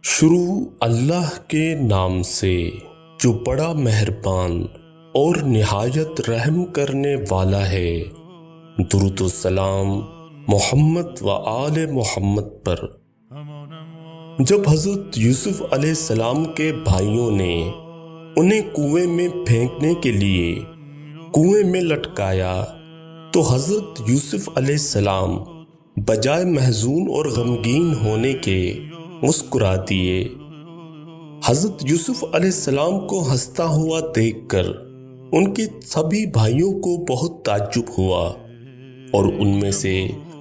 شروع اللہ کے نام سے جو بڑا مہربان اور نہایت رحم کرنے والا ہے۔ درود و سلام محمد و آل محمد پر۔ جب حضرت یوسف علیہ السلام کے بھائیوں نے انہیں کنویں میں پھینکنے کے لیے کنویں میں لٹکایا تو حضرت یوسف علیہ السلام بجائے محزون اور غمگین ہونے کے مسکرا دیے۔ حضرت یوسف علیہ السلام کو ہنستا ہوا دیکھ کر ان کے سبھی بھائیوں کو بہت تعجب ہوا، اور ان میں سے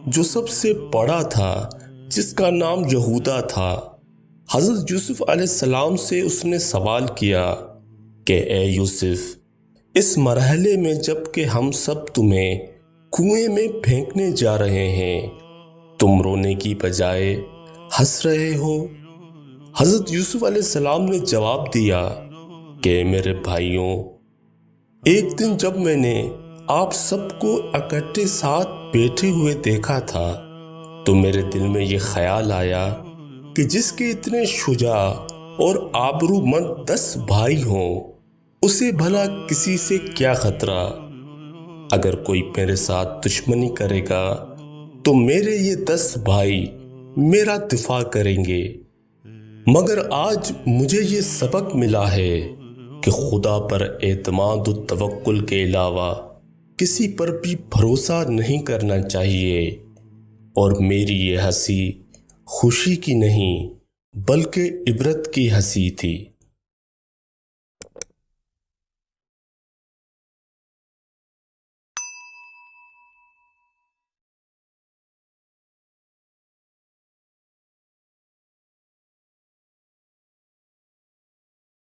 جو سب سے بڑا تھا، جس کا نام یہودا تھا، حضرت یوسف علیہ السلام سے اس نے سوال کیا کہ اے یوسف، اس مرحلے میں جب کہ ہم سب تمہیں کنویں میں پھینکنے جا رہے ہیں، تم رونے کی بجائے ہنس رہے ہو؟ حضرت یوسف علیہ السلام نے جواب دیا کہ میرے بھائیوں، ایک دن جب میں نے آپ سب کو اکٹھے ساتھ بیٹھے ہوئے دیکھا تھا تو میرے دل میں یہ خیال آیا کہ جس کے اتنے شجاع اور آبرو مند 10 بھائی ہوں، اسے بھلا کسی سے کیا خطرہ؟ اگر کوئی میرے ساتھ دشمنی کرے گا تو میرے یہ 10 بھائی میرا دفاع کریں گے، مگر آج مجھے یہ سبق ملا ہے کہ خدا پر اعتماد و توکل کے علاوہ کسی پر بھی بھروسہ نہیں کرنا چاہیے، اور میری یہ ہنسی خوشی کی نہیں بلکہ عبرت کی ہنسی تھی۔